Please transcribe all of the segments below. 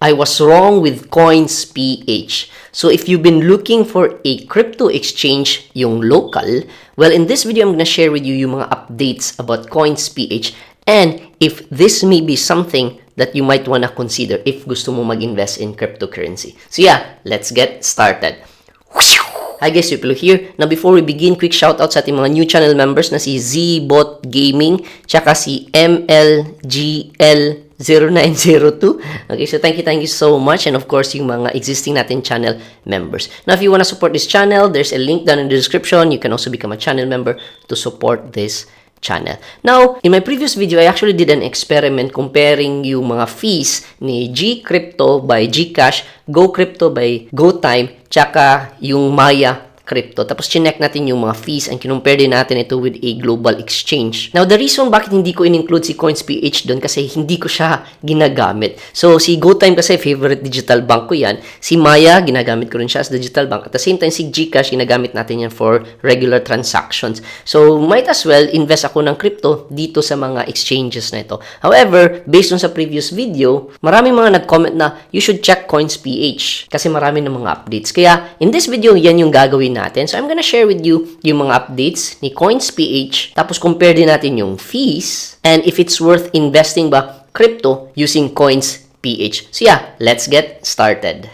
I was wrong with Coins.ph. So if you've been looking for a crypto exchange, yung local, well, in this video, I'm gonna share with you yung mga updates about Coins.ph and if this may be something that you might wanna consider if gusto mo mag-invest in cryptocurrency. So yeah, let's get started. Hi guys, Yupilo here. Now before we begin, quick shoutout sa ating mga new channel members na si Zbot Gaming, tsaka si MLGL0902. Okay, so thank you so much. And of course, yung mga existing natin channel members. Now if you wanna support this channel, there's a link down in the description. You can also become a channel member to support this channel. Now, in my previous video, I actually did an experiment comparing yung mga fees ni GCrypto by GCash, GoCrypto by GoTime, tsaka yung Maya Crypto. Tapos, chinek natin yung mga fees and kinumpare din natin ito with a global exchange. Now, the reason bakit hindi ko in-include si Coins.ph doon kasi hindi ko siya ginagamit. So, si GoTime kasi favorite digital bank ko yan. Si Maya, ginagamit ko rin siya as digital bank. At the same time, si GCash, ginagamit natin yan for regular transactions. So, might as well invest ako ng crypto dito sa mga exchanges na ito. However, based on sa previous video, maraming mga nag-comment na you should check Coins.ph kasi marami ng mga updates. Kaya, in this video, yan yung gagawin natin. So, I'm gonna share with you yung mga updates ni Coins.ph, tapos compare din natin yung fees, and if it's worth investing ba crypto using Coins.ph. So, yeah, let's get started.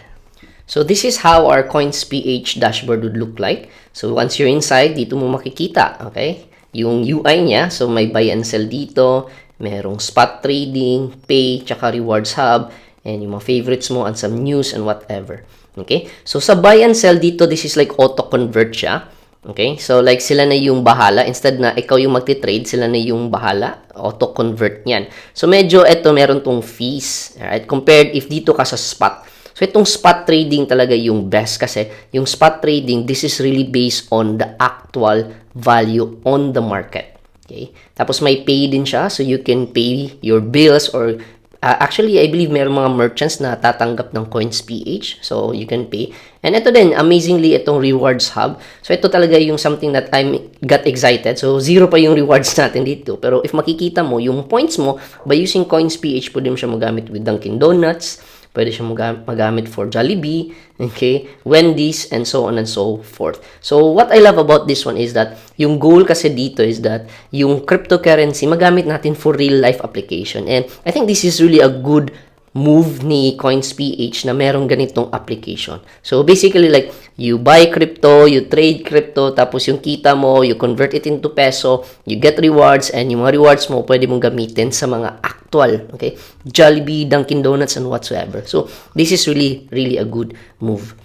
So, this is how our Coins.ph dashboard would look like. So, once you're inside, dito mo makikita, okay? Yung UI niya, so may buy and sell dito, merong spot trading, pay, tsaka rewards hub, and yung mga favorites mo and some news and whatever. Okay? So, sa buy and sell dito, this is like auto-convert siya. Okay? So, like sila na yung bahala. Instead na ikaw yung magti-trade, sila na yung bahala. Auto-convert yan. So, medyo ito, meron tong fees. Alright? Compared if dito ka sa spot. So, itong spot trading talaga yung best kasi yung spot trading, this is really based on the actual value on the market. Okay? Tapos, may pay din siya. So, you can pay your bills or actually, I believe mayroong mga merchants na tatanggap ng Coins.ph. So, you can pay. And ito din, amazingly, itong rewards hub. So, ito talaga yung something that I got excited. So, zero pa yung rewards natin dito. Pero if makikita mo, yung points mo, by using Coins.ph, pwede mo siya magamit with Dunkin' Donuts, pwede siya magamit for Jollibee, okay, Wendy's, and so on and so forth. So, what I love about this one is that yung goal kasi dito is that yung cryptocurrency magamit natin for real-life application. And I think this is really a good move ni Coins.ph na merong ganitong application. So, basically, like, you buy crypto, you trade crypto, tapos yung kita mo, you convert it into peso, you get rewards, and yung mga rewards mo, pwede mong gamitin sa mga actual, okay? Jollibee, Dunkin' Donuts, and whatsoever. So, this is really, really a good move.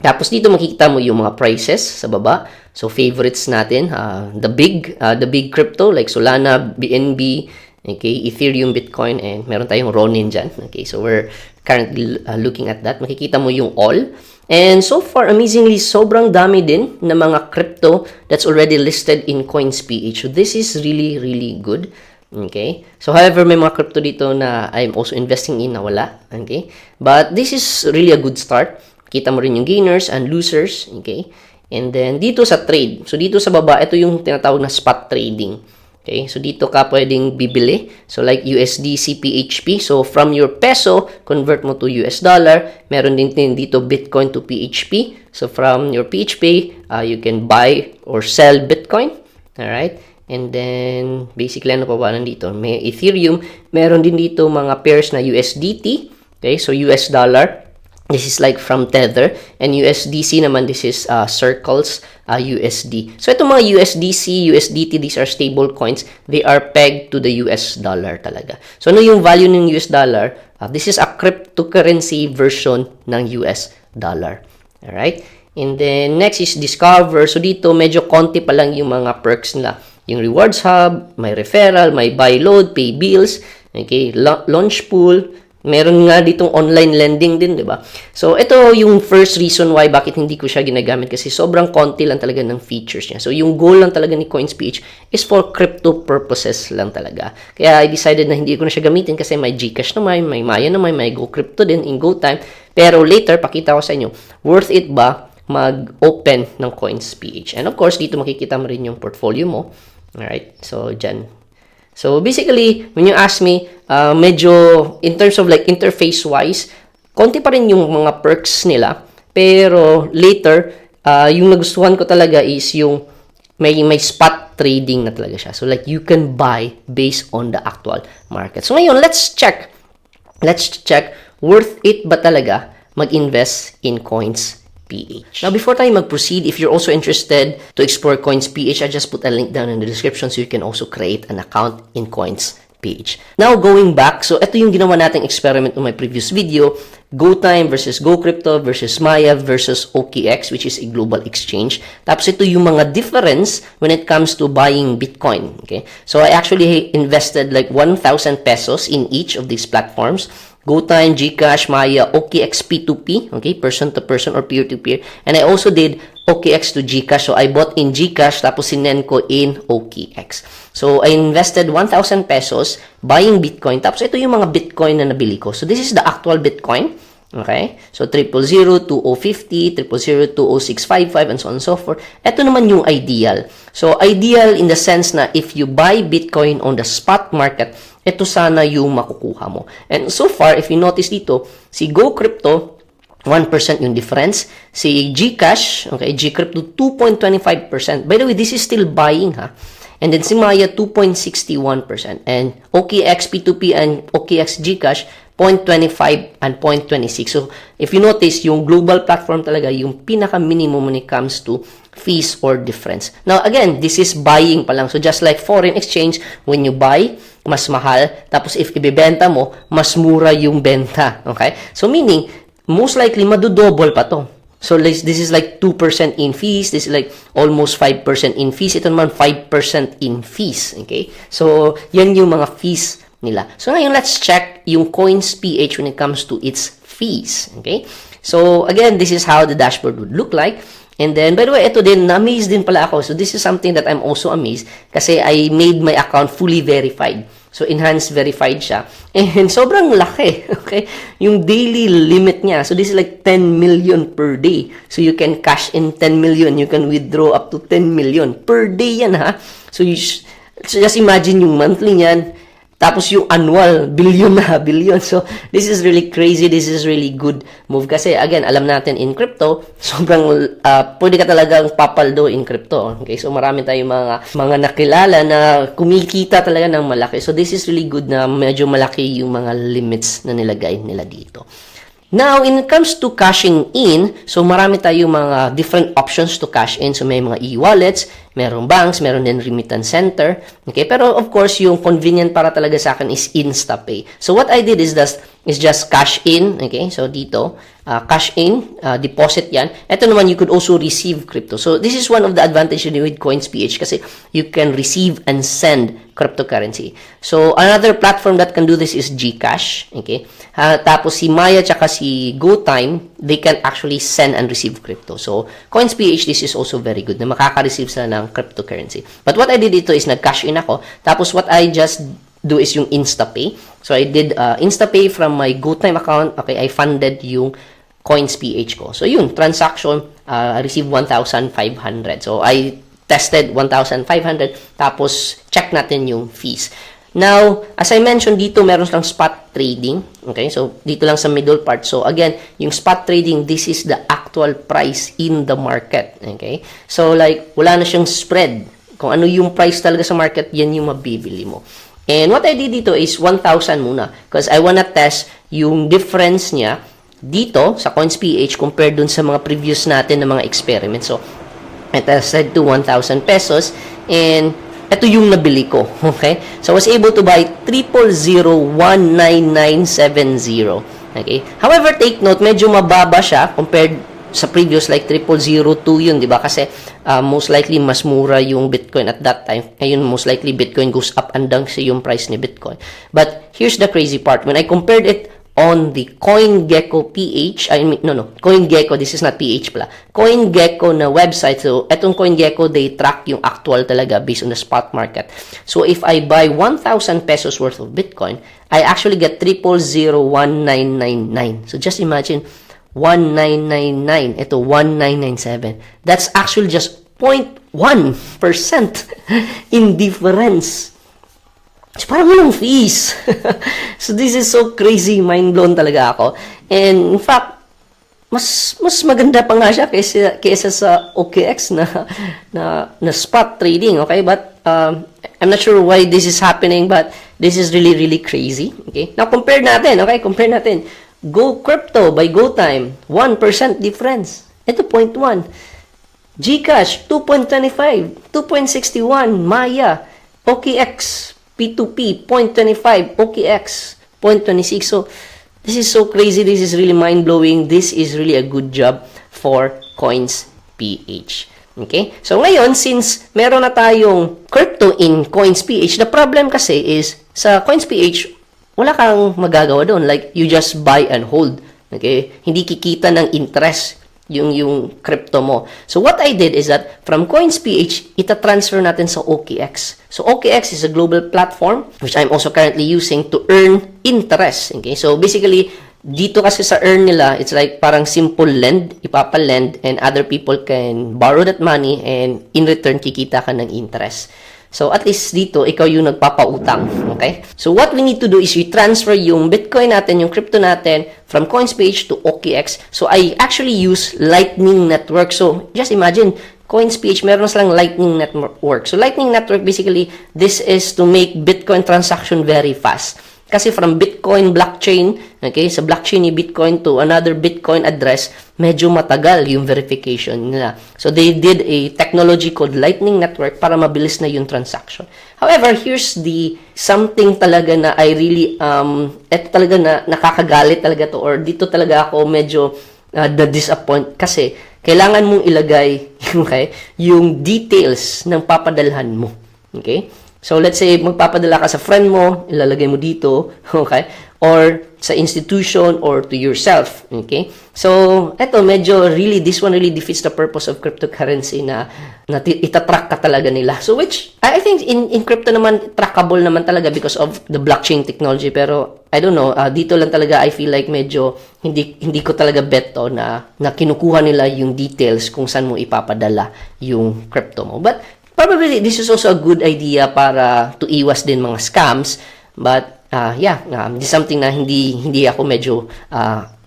Tapos dito makikita mo yung mga prices sa baba. So, favorites natin, the big crypto, like Solana, BNB, okay, Ethereum, Bitcoin, and meron tayong Ronin dyan. Okay, so we're currently looking at that. Makikita mo yung all. And so far, amazingly, sobrang dami din na mga crypto that's already listed in Coins.ph. So this is really, really good. Okay, so however, may mga crypto dito na I'm also investing in na wala. Okay, but this is really a good start. Kita mo rin yung gainers and losers. Okay, and then dito sa trade. So dito sa baba, ito yung tinatawag na spot trading. Okay, so dito ka pwedeng bibili. So like USDC, PHP. So from your peso, convert mo to US dollar. Meron din dito Bitcoin to PHP. So from your PHP, you can buy or sell Bitcoin. Alright. And then, basically, ano pa ba nandito? May Ethereum. Meron din dito mga pairs na USDT. Okay, so US dollar. This is like from Tether. And USDC naman, this is Circles USD. So, itong mga USDC, USDT, these are stable coins. They are pegged to the US dollar talaga. So, ano yung value ng US dollar? This is a cryptocurrency version ng US dollar. Alright? And then, next is Discover. So, dito, medyo konti pa lang yung mga perks nila. Yung rewards hub, may referral, may buy load, pay bills, okay, launch pool. Meron nga ditong online lending din, di ba? So, ito yung first reason why bakit hindi ko siya ginagamit kasi sobrang konti lang talaga ng features niya. So, yung goal lang talaga ni Coins.ph is for crypto purposes lang talaga. Kaya, I decided na hindi ko na siya gamitin kasi may GCash naman, may Maya naman, may GoCrypto din in GoTime. Pero later, pakita ko sa inyo, worth it ba mag-open ng Coins.ph? And of course, dito makikita mo rin yung portfolio mo. Alright, so dyan. So basically, when you ask me, medyo in terms of like interface-wise, konti pa rin yung mga perks nila. Pero later, yung nagustuhan ko talaga is yung may spot trading na talaga siya. So like you can buy based on the actual market. So ngayon, let's check. Worth it ba talaga mag-invest in Coins PH? Now, before tayo mag-proceed, if you're also interested to explore Coins PH, I just put a link down in the description so you can also create an account in Coins PH. Now, going back, so ito yung ginawa nating experiment in my previous video, GoTime versus GoCrypto versus Maya versus OKX, which is a global exchange. Tapos ito yung mga difference when it comes to buying Bitcoin. Okay? So I actually invested like 1,000 pesos in each of these platforms. GoTime, GCash, Maya, OKX P2P, okay, person to person or peer to peer. And I also did OKX to GCash. So I bought in GCash tapos sinend ko in OKX. So I invested 1,000 pesos buying Bitcoin. Tapos ito yung mga Bitcoin na nabili ko. So this is the actual Bitcoin. Okay? So 000, 2050, 000, 20655, and so on and so forth. Ito naman yung ideal. So ideal in the sense na if you buy Bitcoin on the spot market, ito sana yung makukuha mo. And so far, if you notice dito, si GoCrypto, 1% yung difference. Si GCash, okay, GCrypto, 2.25%. By the way, this is still buying, ha? And then si Maya, 2.61%. And OKX P2P and OKX GCash, 0.25 and 0.26. So, if you notice, yung global platform talaga, yung pinaka-minimum when it comes to fees or difference. Now, again, this is buying pa lang. So, just like foreign exchange, when you buy, mas mahal. Tapos, if ibebenta mo, mas mura yung benta. Okay? So, meaning, most likely, madudouble pa to. So, this is like 2% in fees. This is like almost 5% in fees. Ito naman, 5% in fees. Okay? So, yan yung mga fees nila. So, ngayon, let's check yung Coins PH when it comes to its fees. Okay? So, again, this is how the dashboard would look like. And then, by the way, ito din, na-amaze din pala ako. So, this is something that I'm also amazed kasi I made my account fully verified. So, enhanced verified siya. And sobrang laki. Okay? Yung daily limit niya. So, this is like 10 million per day. So, you can cash in 10 million. You can withdraw up to 10 million per day yan, ha? So, so just imagine yung monthly niyan. Tapos yung annual, billion na, billion. So, this is really crazy. This is really good move. Kasi, again, alam natin in crypto, sobrang, pwede ka talagang papaldo in crypto. Okay? So, marami tayong mga nakilala na kumikita talaga ng malaki. So, this is really good na medyo malaki yung mga limits na nilagay nila dito. Now, when it comes to cashing in, so marami tayong mga different options to cash in. So, may mga e-wallets, merong banks, meron din remittance center. Okay? Pero, of course, yung convenient para talaga sa akin is InstaPay. So, what I did is just cash in. Okay? So, dito, cash in, deposit yan. Ito naman, you could also receive crypto. So, this is one of the advantages with Coins PH kasi you can receive and send cryptocurrency. So, another platform that can do this is GCash. Okay? Tapos, si Maya tsaka si GoTime, they can actually send and receive crypto. So, Coins PH, this is also very good na makaka-receive sila ng cryptocurrency. But what I did dito is nag-cash in ako. Tapos, what I just do is yung InstaPay. So, I did InstaPay from my GoTime account. Okay, I funded yung Coins PH ko. So, yun, transaction, I received 1,500. So, I tested 1,500. Tapos, check natin yung fees. Now, as I mentioned dito, meron silang spot trading. Okay, so dito lang sa middle part. So again, yung spot trading, this is the actual price in the market. Okay, so like, wala na siyang spread. Kung ano yung price talaga sa market, yan yung mabibili mo. And what I did dito is 1,000 muna. Because I wanna test yung difference niya dito sa Coins PH compared dun sa mga previous natin na mga experiments. So, I tested to 1,000 pesos and ito yung nabili ko, okay? So, I was able to buy 0.0019970, okay? However, take note, medyo mababa siya compared sa previous, like 0.002 yun, di ba? Kasi most likely, mas mura yung Bitcoin at that time. Ngayon, most likely, Bitcoin goes up and down sa yung price ni Bitcoin. But, here's the crazy part. When I compared it on the CoinGecko PH, CoinGecko, this is not PH pala, CoinGecko na website. So, etong CoinGecko, they track yung actual talaga based on the spot market. So, if I buy 1,000 pesos worth of Bitcoin, I actually get 0.0001999. So, just imagine, 1999, ito 1997. That's actually just 0.1% in difference. So, parang walang fees. So, this is so crazy. Mind blown talaga ako. And, in fact, mas maganda pa nga siya kaysa sa OKX na spot trading, okay? But I'm not sure why this is happening, but this is really really crazy, okay? Now compare natin, okay? Compare natin. Go Crypto by GoTime, 1% difference. Ito 0.1. GCash 2.25, 2.61, Maya, OKX P2P 0.25, OKX 0.26. So this is so crazy. This is really mind-blowing. This is really a good job for CoinsPH. Okay? So, ngayon, since meron na tayong crypto in CoinsPH, the problem kasi is, sa CoinsPH, wala kang magagawa doon. Like, you just buy and hold. Okay? Hindi kikita ng interest yung crypto mo. So, what I did is that, from CoinsPH, ita-transfer natin sa OKX. So, OKX is a global platform, which I'm also currently using to earn interest. Okay? So, basically, dito kasi sa earn nila, it's like parang simple lend, ipapalend, and other people can borrow that money, and in return, kikita ka ng interest. So, at least dito, ikaw yung nagpapautang. Okay? So, what we need to do is we transfer yung Bitcoin natin, yung crypto natin, from CoinsPH to OKX. So, I actually use Lightning Network. So, just imagine, CoinsPH, meron silang Lightning Network. So, Lightning Network, basically, this is to make Bitcoin transaction very fast. Kasi from Bitcoin blockchain, okay, sa blockchain ni Bitcoin to another Bitcoin address, medyo matagal yung verification nila. So, they did a technology called Lightning Network para mabilis na yung transaction. However, here's the something talaga na I really, eto talaga na nakakagalit talaga to, or dito talaga ako medyo na-disappoint kasi kailangan mong ilagay okay, yung details ng papadalhan mo. Okay? So, let's say, magpapadala ka sa friend mo, ilalagay mo dito, okay? Or sa institution or to yourself, okay? So, eto, medyo really, this one really defeats the purpose of cryptocurrency na itatrack ka talaga nila. So, which, I think in crypto naman, trackable naman talaga because of the blockchain technology. Pero, I don't know, dito lang talaga, I feel like medyo, hindi ko talaga bet to na kinukuha nila yung details kung saan mo ipapadala yung crypto mo. But, probably, this is also a good idea para to iwas din mga scams. But, this is something na hindi ako medyo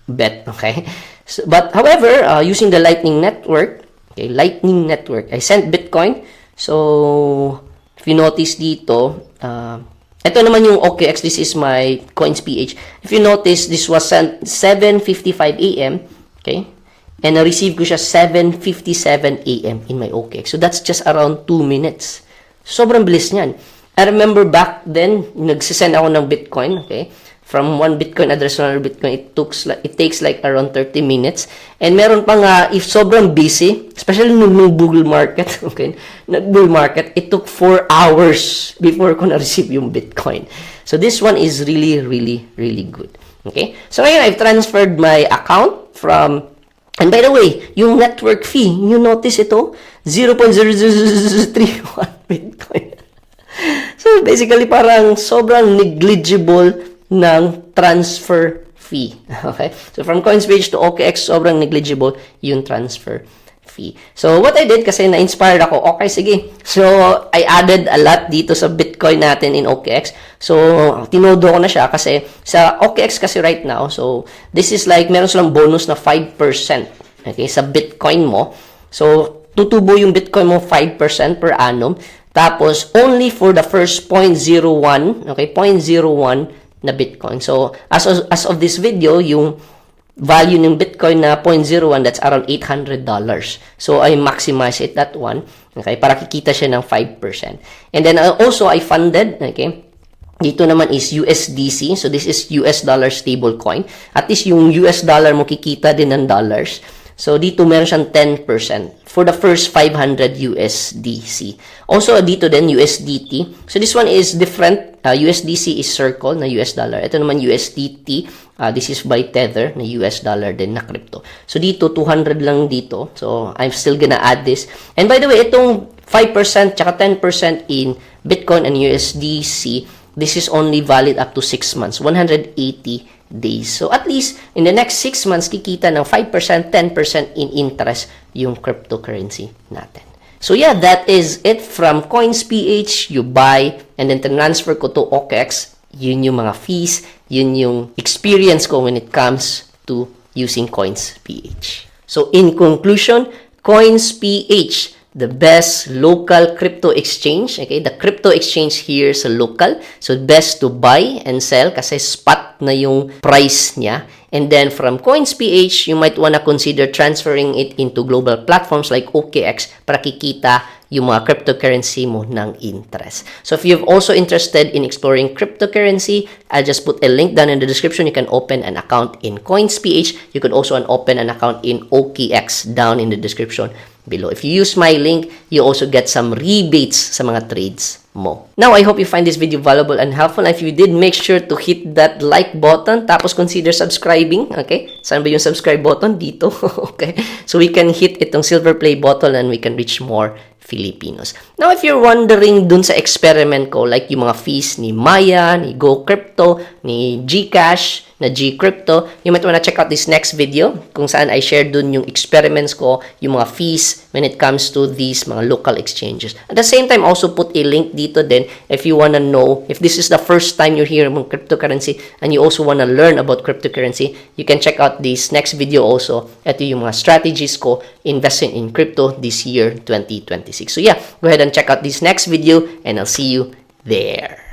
bet, okay? So, but, however, using the Lightning Network, okay, Lightning Network, I sent Bitcoin. So, if you notice dito, ito naman yung OKX, this is my CoinsPH. If you notice, this was sent 7:55 a.m., okay? And na-receive ko siya 7:57 a.m. in my OKX. So, that's just around 2 minutes. Sobrang bilis niyan. I remember back then, nagsisend ako ng Bitcoin, okay? From one Bitcoin address to another Bitcoin, it takes like around 30 minutes. And meron pa nga, if sobrang busy, especially nung bull market, okay? Nag-bull market, it took 4 hours before ko na-receive yung Bitcoin. So, this one is really, really, really good. Okay? So, ngayon, I've transferred my account from... And by the way, yung network fee, you notice ito? 0.00031 Bitcoin. So, basically, parang sobrang negligible ng transfer fee. Okay? So, from CoinsPH to OKX, sobrang negligible yung transfer fee. So, what I did, kasi na-inspired ako, okay, sige. So, I added a lot dito sa Bitcoin natin in OKX. So, tinodo ko na siya kasi sa OKX kasi right now, so, this is like, meron silang bonus na 5%. Okay, sa Bitcoin mo. So, tutubo yung Bitcoin mo 5% per annum. Tapos, only for the first 0.01, okay, 0.01 na Bitcoin. So, as of this video, yung value ng Bitcoin na 0.01, that's around $800. So, I maximize it, that one, okay, para kikita siya ng 5%. And then, also, I funded, okay, dito naman is USDC. So, this is US dollar stable coin. At least, yung US dollar mo kikita din ng dollars. So, dito meron siyang 10% for the first 500 USDC. Also, dito din, USDT. So, this one is different. USDC is Circle na US dollar. Ito naman USDT. This is by Tether na US dollar din na crypto. So, dito, 200 lang dito. So, I'm still gonna add this. And by the way, itong 5% tsaka 10% in Bitcoin and USDC, this is only valid up to 6 months. 180 days. So, at least, in the next 6 months, kikita ng 5%, 10% in interest yung cryptocurrency natin. So yeah, that is it from Coins.ph. You buy and then transfer ko to OKX. Yun yung mga fees, yun yung experience ko when it comes to using Coins.ph. So in conclusion, Coins.ph, the best local crypto exchange. Okay, the crypto exchange here is local. So best to buy and sell kasi spot na yung price niya. And then from Coins.ph, you might wanna consider transferring it into global platforms like OKX para kikita yung mga cryptocurrency mo ng interest. So if you're also interested in exploring cryptocurrency, I'll just put a link down in the description. You can open an account in Coins.ph. You could also open an account in OKX down in the description below. If you use my link, you also get some rebates sa mga trades mo. Now, I hope you find this video valuable and helpful. And if you did, make sure to hit that like button. Tapos consider subscribing. Okay? Saan ba yung subscribe button? Dito. Okay? So we can hit itong silver play button and we can reach more Filipinos. Now, if you're wondering dun sa experiment ko, like yung mga fees ni Maya, ni GoCrypto, ni Gcash, na Gcrypto, you might wanna check out this next video kung saan I share dun yung experiments ko, yung mga fees when it comes to these mga local exchanges. At the same time, also put a link dito din if you wanna know, if this is the first time you're hearing about cryptocurrency and you also wanna learn about cryptocurrency, you can check out this next video also. Ito yung mga strategies ko investing in crypto this year, 2026. So yeah, go ahead and check out this next video and I'll see you there.